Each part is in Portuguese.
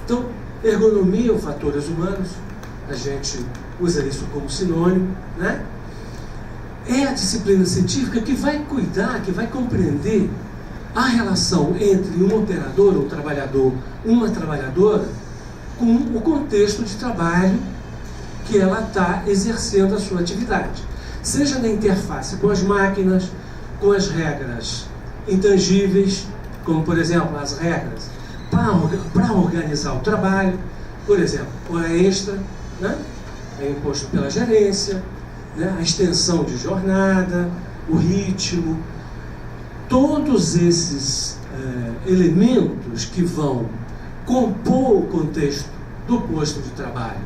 Então, ergonomia ou fatores humanos, a gente usa isso como sinônimo, né? É a disciplina científica que vai cuidar, que vai compreender a relação entre um operador, um trabalhador, uma trabalhadora, com o contexto de trabalho que ela está exercendo a sua atividade. Seja na interface com as máquinas, com as regras intangíveis, como, por exemplo, as regras para organizar o trabalho, por exemplo, hora extra, né? É imposto pela gerência, né? A extensão de jornada, o ritmo, todos esses elementos que vão compor o contexto do posto de trabalho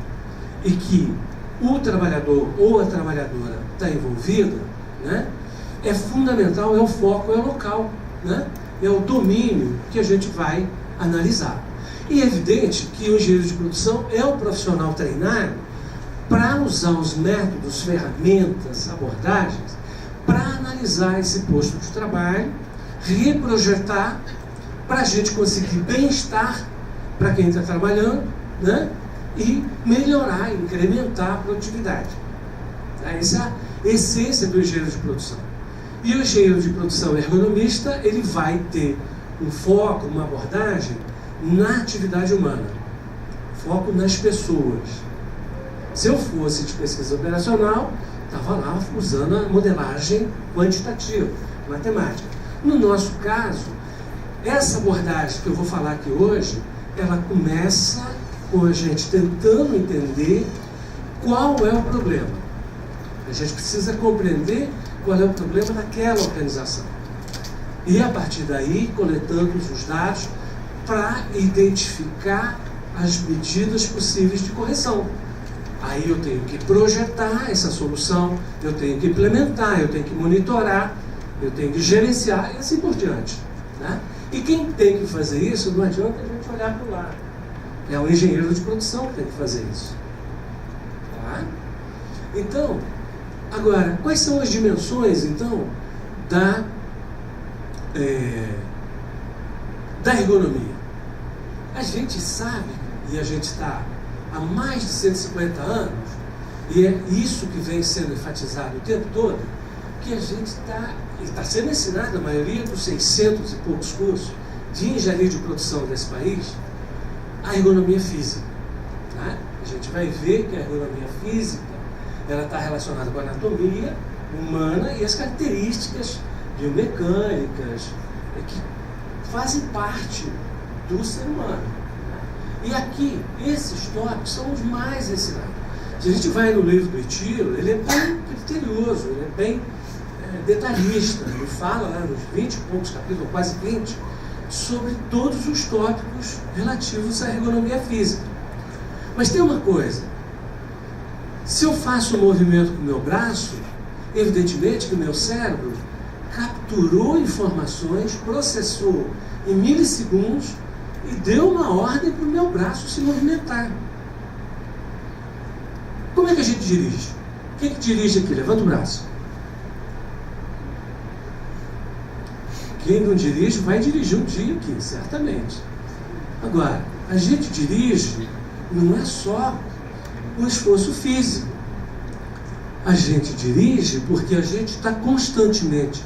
e que o trabalhador ou a trabalhadora está envolvida, né? É fundamental, é o foco, é o local, né? É o domínio que a gente vai analisar. E é evidente que o engenheiro de produção é o profissional treinado para usar os métodos, ferramentas, abordagens, para analisar esse posto de trabalho, reprojetar, para a gente conseguir bem-estar para quem está trabalhando, né? E melhorar, incrementar a produtividade. Essa é a essência do engenheiro de produção. E o engenheiro de produção ergonomista, ele vai ter um foco, uma abordagem na atividade humana, foco nas pessoas. Se eu fosse de pesquisa operacional, estava lá usando a modelagem quantitativa, matemática. No nosso caso, essa abordagem que eu vou falar aqui hoje, ela começa com a gente tentando entender qual é o problema. A gente precisa compreender qual é o problema daquela organização. E a partir daí, coletando os dados para identificar as medidas possíveis de correção. Aí eu tenho que projetar essa solução, eu tenho que implementar, eu tenho que monitorar, eu tenho que gerenciar e assim por diante, né? E quem tem que fazer isso, não adianta a gente olhar para o lado. É o engenheiro de produção que tem que fazer isso. Tá? Então, agora, quais são as dimensões, então, da ergonomia? A gente sabe, e a gente está há mais de 150 anos, e é isso que vem sendo enfatizado o tempo todo, que a gente está sendo ensinado, a maioria dos 600 e poucos cursos de engenharia de produção desse país, a ergonomia física. Tá? A gente vai ver que a ergonomia física ela está relacionada com a anatomia humana e as características biomecânicas que fazem parte do ser humano. E aqui, esses tópicos são os mais ensinados. Se a gente vai no livro do Itiro, ele é bem criterioso, ele é bem detalhista. Ele fala lá nos 20 e poucos capítulos, quase 20, sobre todos os tópicos relativos à ergonomia física. Mas tem uma coisa, se eu faço um movimento com o meu braço, evidentemente que o meu cérebro capturou informações, processou em milissegundos e deu uma ordem para o meu braço se movimentar. Como é que a gente dirige? Quem que dirige aqui? Levanta o braço. Quem não dirige vai dirigir um dia aqui, certamente. Agora, a gente dirige não é só um esforço físico. A gente dirige porque a gente está constantemente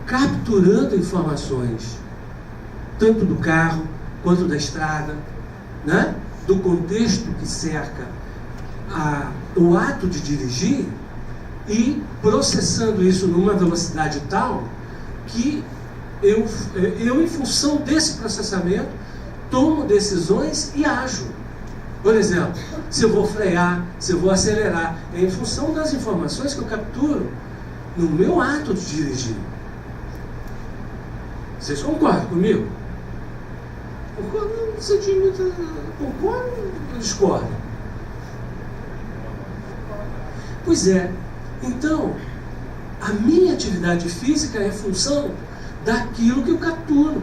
capturando informações, tanto do carro quanto da estrada, né? Do contexto que cerca o ato de dirigir e processando isso numa velocidade tal que eu, em função desse processamento, tomo decisões e ajo. Por exemplo, se eu vou frear, se eu vou acelerar, é em função das informações que eu capturo no meu ato de dirigir. Vocês concordam comigo? Concordam ou discordam? Pois é. Então, a minha atividade física é função daquilo que eu capturo.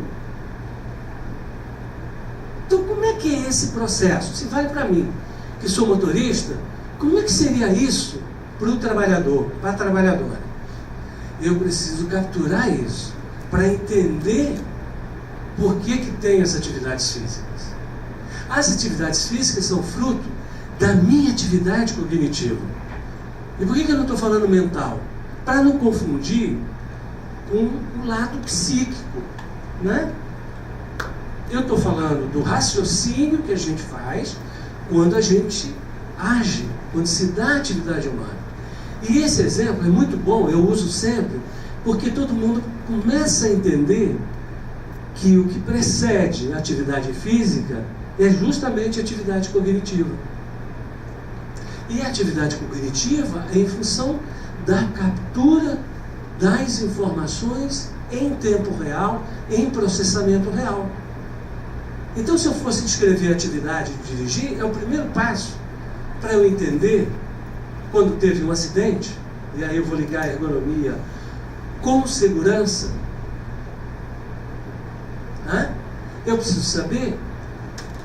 Então, como é que é esse processo? Se vale para mim, que sou motorista, como é que seria isso para o trabalhador, para a trabalhadora? Eu preciso capturar isso para entender por que tem as atividades físicas. As atividades físicas são fruto da minha atividade cognitiva. E por que eu não estou falando mental? Para não confundir com o lado psíquico, né? Eu estou falando do raciocínio que a gente faz quando a gente age, quando se dá atividade humana. E esse exemplo é muito bom, eu uso sempre, porque todo mundo começa a entender que o que precede a atividade física é justamente a atividade cognitiva. E a atividade cognitiva é em função da captura das informações em tempo real, em processamento real. Então, se eu fosse descrever a atividade de dirigir, é o primeiro passo para eu entender quando teve um acidente, e aí eu vou ligar a ergonomia com segurança. Eu preciso saber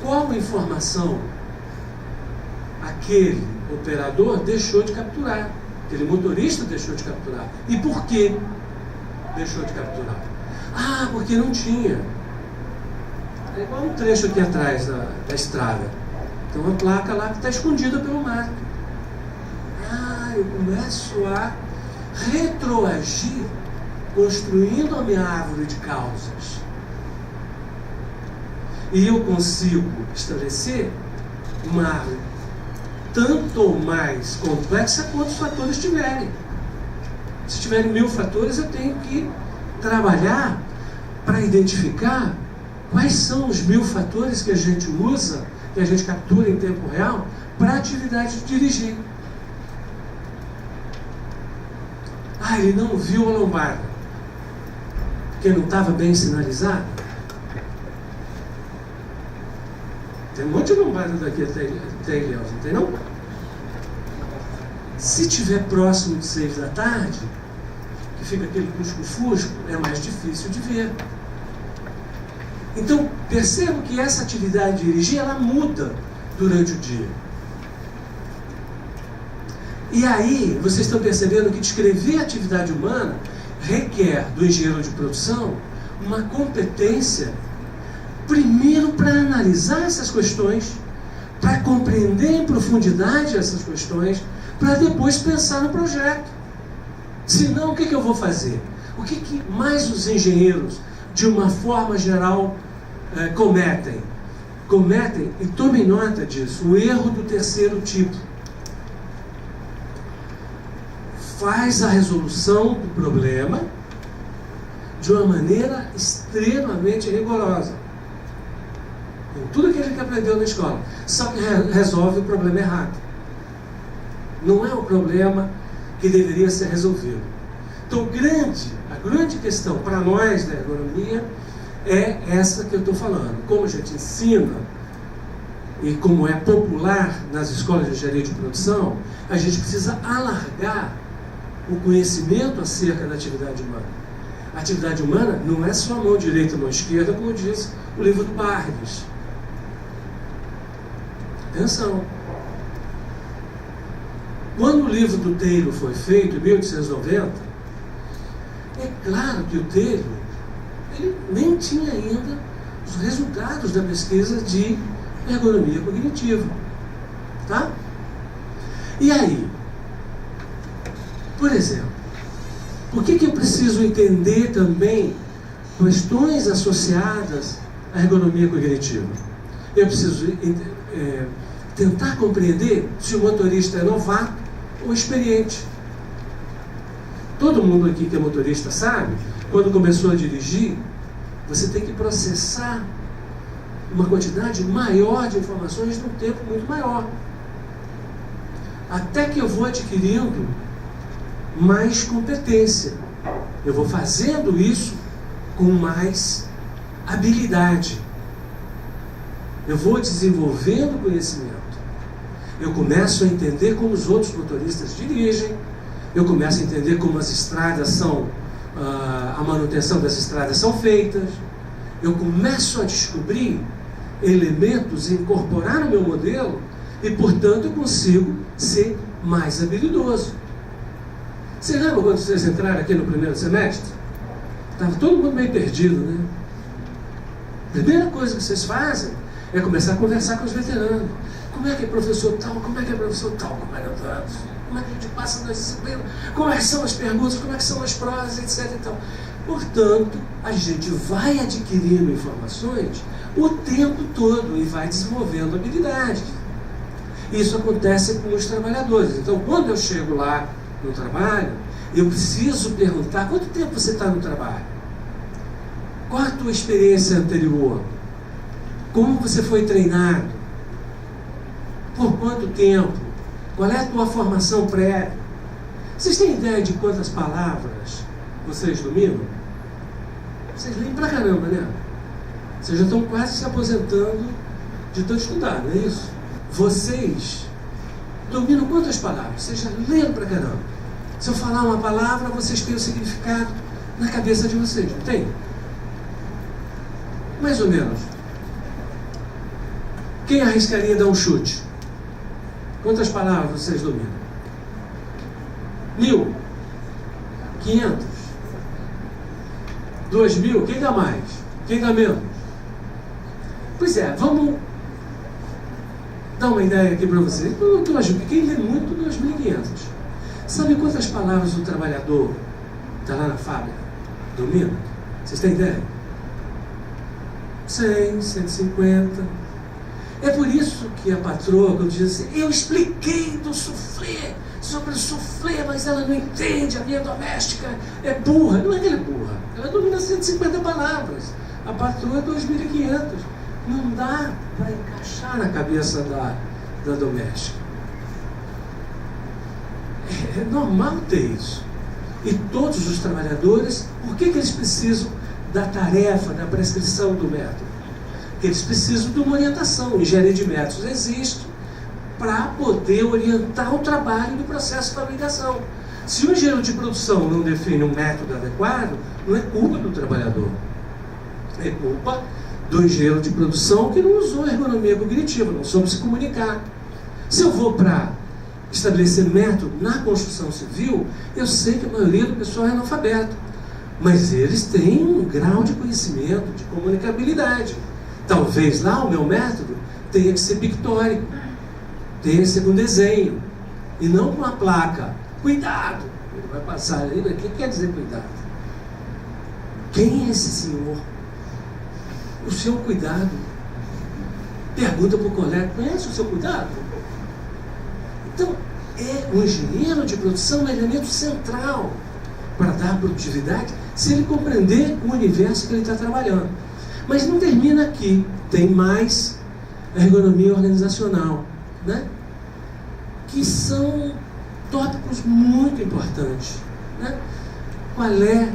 qual informação aquele operador deixou de capturar, aquele motorista deixou de capturar. E por que deixou de capturar? Porque não tinha. É igual um trecho aqui atrás da estrada. Tem uma placa lá que está escondida pelo mato. Eu começo a retroagir, construindo a minha árvore de causas. E eu consigo estabelecer uma árvore tanto ou mais complexa quanto os fatores tiverem. Se tiverem 1000 fatores, eu tenho que trabalhar para identificar quais são os 1000 fatores que a gente usa, que a gente captura em tempo real, para a atividade de dirigir. Ele não viu a lombarda, porque não estava bem sinalizado. Tem um monte de lombarda daqui até Ilhéus, não tem não? Se estiver próximo de 6 da tarde, que fica aquele lusco-fusco, é mais difícil de ver. Então, percebo que essa atividade de dirigir, ela muda durante o dia. E aí, vocês estão percebendo que descrever a atividade humana requer do engenheiro de produção uma competência, primeiro para analisar essas questões, para compreender em profundidade essas questões, para depois pensar no projeto. Senão, o que eu vou fazer? O que mais os engenheiros, de uma forma geral, cometem? Cometem, e tomem nota disso, o erro do terceiro tipo. Faz a resolução do problema de uma maneira extremamente rigorosa. Com tudo aquilo que aprendeu na escola. Só que resolve o problema errado. Não é o problema que deveria ser resolvido. Então, a grande questão para nós da ergonomia é essa que eu estou falando. Como a gente ensina e como é popular nas escolas de engenharia de produção, a gente precisa alargar o conhecimento acerca da atividade humana. A atividade humana não é só a mão direita e a mão esquerda, como diz o livro do Bardes. Atenção. Quando o livro do Taylor foi feito, em 1890, é claro que o Taylor ele nem tinha ainda os resultados da pesquisa de ergonomia cognitiva. Tá? E aí? Por exemplo, por que eu preciso entender também questões associadas à ergonomia cognitiva? Eu preciso tentar compreender se o motorista é novato ou experiente. Todo mundo aqui que é motorista sabe, quando começou a dirigir, você tem que processar uma quantidade maior de informações num tempo muito maior. Até que eu vou adquirindo mais competência. Eu vou fazendo isso com mais habilidade. Eu vou desenvolvendo conhecimento. Eu começo a entender como os outros motoristas dirigem. Eu começo a entender como as estradas são, a manutenção das estradas são feitas. Eu começo a descobrir elementos e incorporar no meu modelo e, portanto, eu consigo ser mais habilidoso. Você lembra quando vocês entraram aqui no primeiro semestre? Estava todo mundo meio perdido, né? A primeira coisa que vocês fazem É começar a conversar com os veteranos. Como é que é professor tal? Como é que é professor tal? Com 40 anos? Como é que a gente passa nas disciplinas? Como é que são as perguntas? Como é que são as provas? Etc. E tal. Portanto, a gente vai adquirindo informações o tempo todo e vai desenvolvendo habilidades. Isso acontece com os trabalhadores. Então, quando eu chego lá no trabalho, eu preciso perguntar: quanto tempo você está no trabalho? Qual a tua experiência anterior? Como você foi treinado? Por quanto tempo? Qual é a tua formação prévia? Vocês têm ideia de quantas palavras vocês dominam? Vocês leem pra caramba, né? Vocês já estão quase se aposentando de tanto estudar, não é isso? Vocês dominam quantas palavras? Vocês já leem pra caramba. Se eu falar uma palavra, vocês têm o significado na cabeça de vocês, não tem? Mais ou menos. Quem arriscaria dar um chute? Quantas palavras vocês dominam? 1.000? 500? 2.000? Quem dá mais? Quem dá menos? Pois é, vamos dar uma ideia aqui para vocês. Quem lê muito, 2.500. Sabe quantas palavras o trabalhador está lá na fábrica domina? Vocês têm ideia? 100, 150. É por isso que a patroa, quando diz assim: eu expliquei do soufflé, sobre o soufflé, mas ela não entende, a minha doméstica é burra. Não é que ela é burra, ela domina 150 palavras. A patroa é 2.500. Não dá para encaixar na cabeça da doméstica. É normal ter isso. E todos os trabalhadores, por que eles precisam da tarefa, da prescrição do método? Porque eles precisam de uma orientação. Engenharia de métodos existe para poder orientar o trabalho do processo de fabricação. Se o engenheiro de produção não define um método adequado, não é culpa do trabalhador. É culpa do engenheiro de produção que não usou a ergonomia cognitiva, não soube se comunicar. Se eu vou para estabelecer método na construção civil, eu sei que a maioria do pessoal é analfabeto, mas eles têm um grau de conhecimento, de comunicabilidade. Talvez lá o meu método tenha que ser pictórico, tenha que ser com desenho, e não com uma placa. Cuidado! Ele vai passar ali, o que quer dizer cuidado? Quem é esse senhor? O seu cuidado. Pergunta para o colega: conhece o seu cuidado? Então, o engenheiro de produção é um elemento central para dar produtividade, se ele compreender o universo que ele está trabalhando. Mas não termina aqui. Tem mais ergonomia organizacional, né? Que são tópicos muito importantes, né? Qual é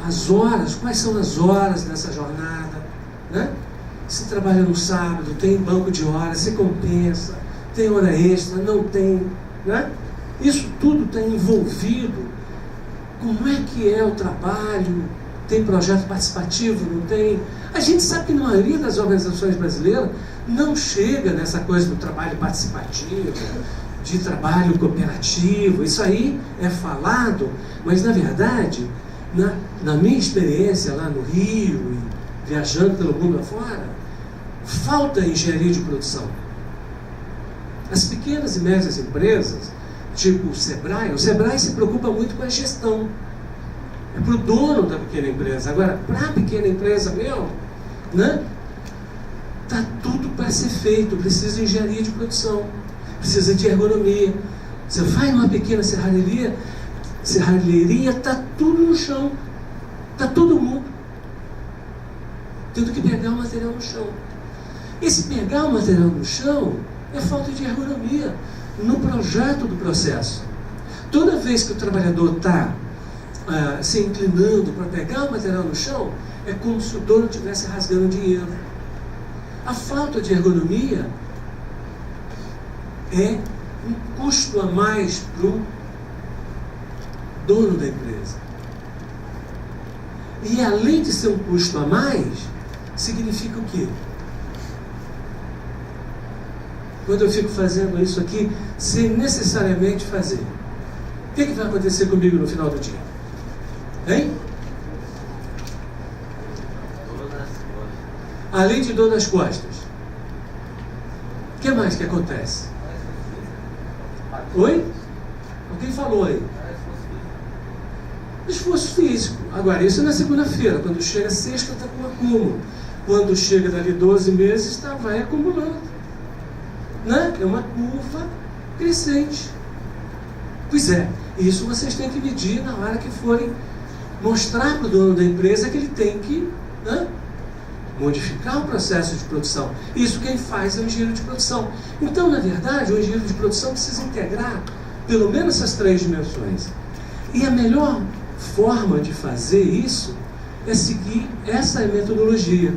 as horas, quais são as horas dessa jornada, né? Se trabalha no sábado, tem banco de horas, se compensa, tem hora extra, não tem, né? Isso tudo está envolvido. Como é que é o trabalho? Tem projeto participativo? Não tem? A gente sabe que na maioria das organizações brasileiras não chega nessa coisa do trabalho participativo, de trabalho cooperativo. Isso aí é falado, mas na verdade, na minha experiência lá no Rio, e viajando pelo mundo afora, falta engenharia de produção. As pequenas e médias empresas, tipo o Sebrae se preocupa muito com a gestão. É para o dono da pequena empresa. Agora, para a pequena empresa mesmo, né? Está tudo para ser feito. Precisa de engenharia de produção, precisa de ergonomia. Você vai numa pequena serralheria, está tudo no chão. Está todo mundo tendo que pegar o material no chão. Esse pegar o material no chão é falta de ergonomia no projeto do processo. Toda vez que o trabalhador está se inclinando para pegar o material no chão, é como se o dono estivesse rasgando dinheiro. A falta de ergonomia é um custo a mais para o dono da empresa. E além de ser um custo a mais, significa o quê? Quando eu fico fazendo isso aqui, sem necessariamente fazer, o que vai acontecer comigo no final do dia? Hein? Além de dor nas costas, o que mais que acontece? Oi? Alguém falou aí? Esforço físico. Agora, isso é na segunda-feira. Quando chega sexta, está com acúmulo. Quando chega dali 12 meses, vai acumulando. Né? É uma curva crescente. Pois é, isso vocês têm que medir na hora que forem mostrar para o dono da empresa que ele tem que, né, modificar o processo de produção. Isso quem faz é o engenheiro de produção. Então, na verdade, o engenheiro de produção precisa integrar pelo menos essas 3 dimensões. E a melhor forma de fazer isso é seguir essa metodologia.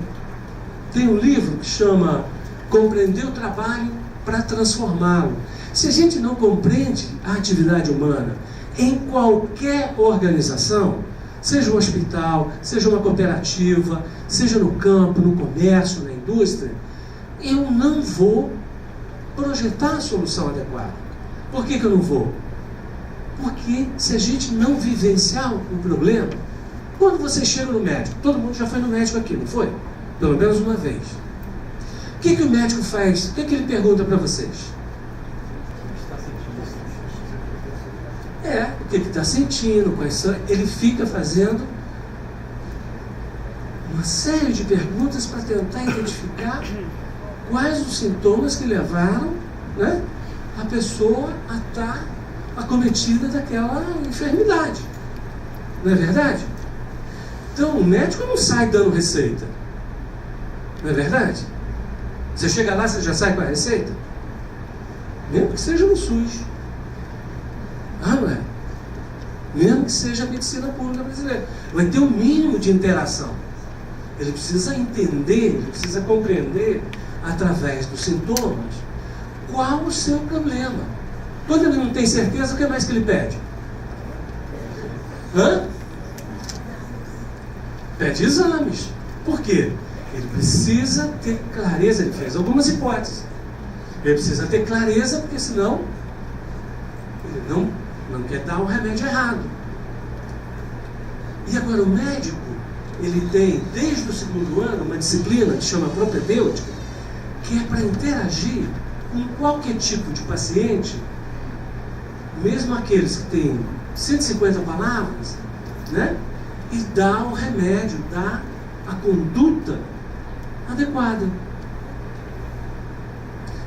Tem um livro que chama Compreender o Trabalho para Transformá-lo. Se a gente não compreende a atividade humana em qualquer organização, seja um hospital, seja uma cooperativa, seja no campo, no comércio, na indústria, eu não vou projetar a solução adequada. Por que eu não vou? Porque se a gente não vivenciar o problema, quando você chega no médico, todo mundo já foi no médico aqui, não foi? Pelo menos uma vez. O que o médico faz? O que ele pergunta para vocês? O que ele está sentindo, quais são. Ele fica fazendo uma série de perguntas para tentar identificar quais os sintomas que levaram, né, a pessoa a estar acometida daquela enfermidade. Não é verdade? Então o médico não sai dando receita. Não é verdade? Você chega lá, você já sai com a receita? Mesmo que seja no SUS. Não é? Mesmo que seja a medicina pública brasileira. Vai ter um mínimo de interação. Ele precisa entender, ele precisa compreender, através dos sintomas, qual o seu problema. Quando ele não tem certeza, o que mais que ele pede? Pede exames. Por quê? Ele precisa ter clareza. Ele fez algumas hipóteses. Ele precisa ter clareza, porque senão ele não quer dar um remédio errado. E agora o médico, ele tem desde o 2º ano uma disciplina que chama propedêutica, que é para interagir com qualquer tipo de paciente, mesmo aqueles que têm 150 palavras, né? E dá o remédio, dá a conduta adequada.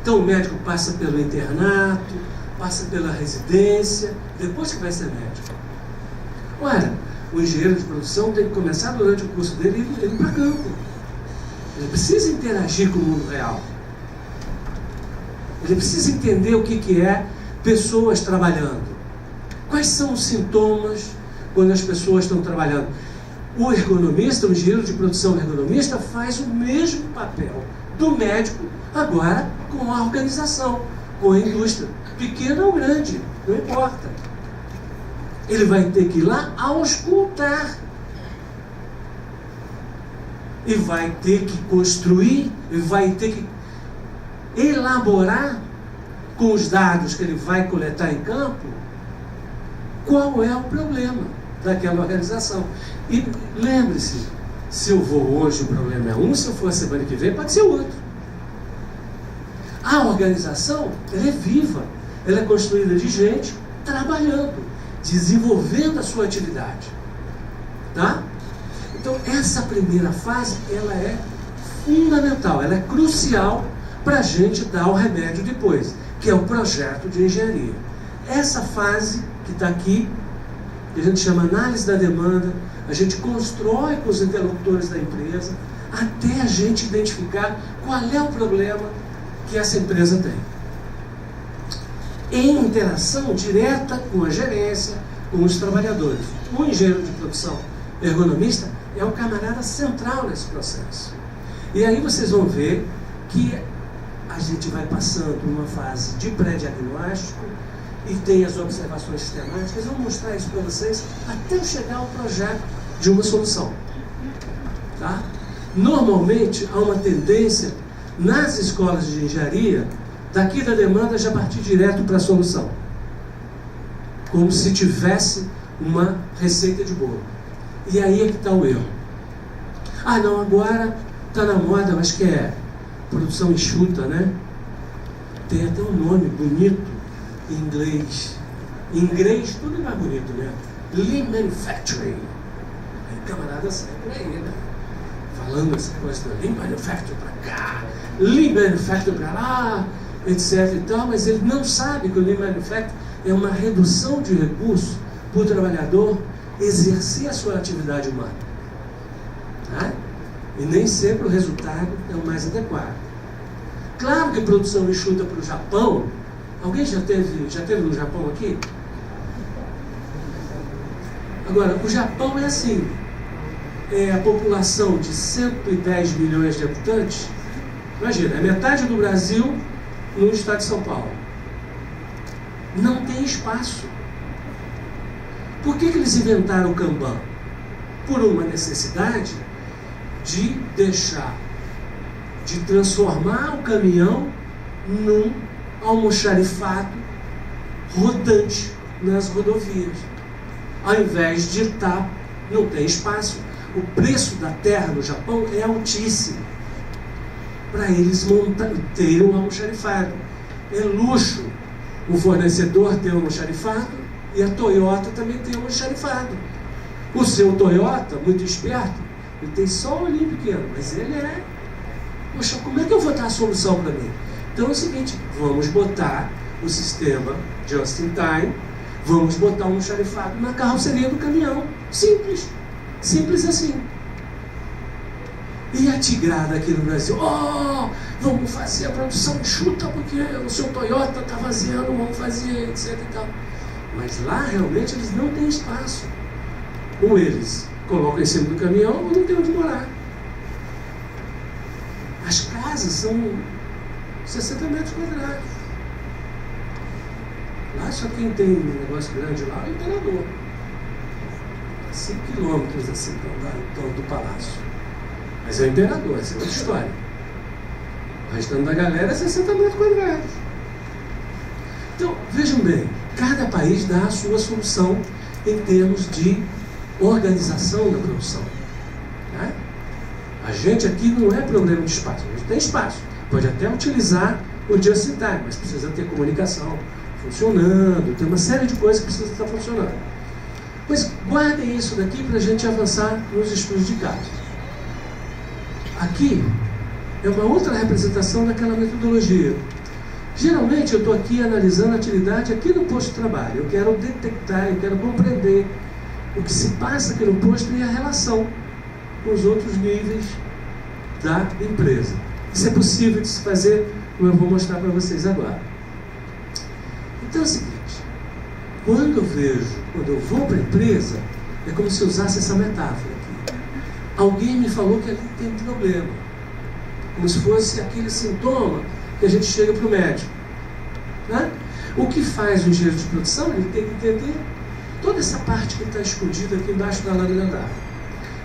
Então o médico passa pelo internato, passa pela residência, depois que vai ser médico. Ora, o engenheiro de produção tem que começar durante o curso dele ir para campo. Ele precisa interagir com o mundo real. Ele precisa entender o que é pessoas trabalhando. Quais são os sintomas quando as pessoas estão trabalhando? O ergonomista, o engenheiro de produção ergonomista, faz o mesmo papel do médico, agora com a organização, com a indústria, pequena ou grande, não importa. Ele vai ter que ir lá auscultar. E vai ter que construir, e vai ter que elaborar com os dados que ele vai coletar em campo qual é o problema daquela organização. E lembre-se, se eu vou hoje o problema é um, se eu for a semana que vem pode ser outro. A organização, ela é viva, ela é construída de gente trabalhando, desenvolvendo a sua atividade, tá? Então essa primeira fase, ela é fundamental, ela é crucial para a gente dar o remédio depois, que é o projeto de engenharia. Essa fase que está aqui, que a gente chama análise da demanda, a gente constrói com os interlocutores da empresa, até a gente identificar qual é o problema que essa empresa tem. Em interação direta com a gerência, com os trabalhadores. O engenheiro de produção ergonomista é o camarada central nesse processo. E aí vocês vão ver que a gente vai passando uma fase de pré-diagnóstico e tem as observações sistemáticas. Eu vou mostrar isso para vocês até chegar ao projeto de uma solução. Tá? Normalmente há uma tendência nas escolas de engenharia, daqui da demanda já partir direto para a solução, como se tivesse uma receita de bolo. E aí é que está o erro. Ah não, agora Está na moda, mas que é produção enxuta, né? Tem até um nome bonito em inglês. Em inglês tudo é mais bonito, né? Lean Manufacturing. Aí camarada sai por aí, né? Falando essa coisa do Lean Manufacturing para cá, Lean Manufacturing para lá, etc e tal, mas ele não sabe que o Lean Manufacturing é uma redução de recursos para o trabalhador exercer a sua atividade humana. Tá? E nem sempre o resultado é o mais adequado. Claro que produção enxuta para o Japão. Alguém já teve no Japão aqui? Agora, o Japão é assim. É a população de 110 milhões de habitantes. Imagina, é metade do Brasil no estado de São Paulo. Não tem espaço. Por que eles inventaram o Kanban? Por uma necessidade de transformar o caminhão num almoxarifado rodante nas rodovias. Ao invés de não tem espaço. O preço da terra no Japão é altíssimo para eles terem um almoxarifado. É luxo o fornecedor ter um almoxarifado e a Toyota também tem um almoxarifado. O seu Toyota, muito esperto, ele tem só um olhinho pequeno, mas ele é... Poxa, como é que eu vou dar a solução para mim? Então é o seguinte, vamos botar o sistema just in time, vamos botar um almoxarifado na carroceria do caminhão. Simples. Simples assim. E a tigrada aqui no Brasil, vamos fazer a produção enxuta porque o seu Toyota está vaziando, vamos fazer, etc e tal. Mas lá realmente eles não têm espaço. Ou eles colocam em cima do caminhão ou não tem onde morar. As casas são 60 metros quadrados. Lá só quem tem um negócio grande lá é o imperador. 5 quilômetros assim do palácio. Mas é o imperador, essa é outra história. O restante da galera é 60 metros quadrados. Então, vejam bem, cada país dá a sua solução em termos de organização da produção. Né? A gente aqui não é problema de espaço, a gente tem espaço. Pode até utilizar o just in time, mas precisa ter comunicação funcionando, tem uma série de coisas que precisam estar funcionando. Pois guardem isso daqui para a gente avançar nos estudos de caso. Aqui é uma outra representação daquela metodologia. Geralmente eu estou aqui analisando a atividade aqui no posto de trabalho. Eu quero detectar, eu quero compreender o que se passa aqui no posto e a relação com os outros níveis da empresa. Isso é possível de se fazer, como eu vou mostrar para vocês agora. Então é o seguinte, quando eu vou para a empresa, é como se eu usasse essa metáfora aqui. Alguém me falou que ali tem problema. Como se fosse aquele sintoma que a gente chega para o médico. Né? O que faz o engenheiro de produção? Ele tem que entender toda essa parte que está escondida aqui embaixo da lâmina d'água.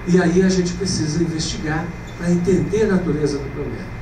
E aí a gente precisa investigar para entender a natureza do problema.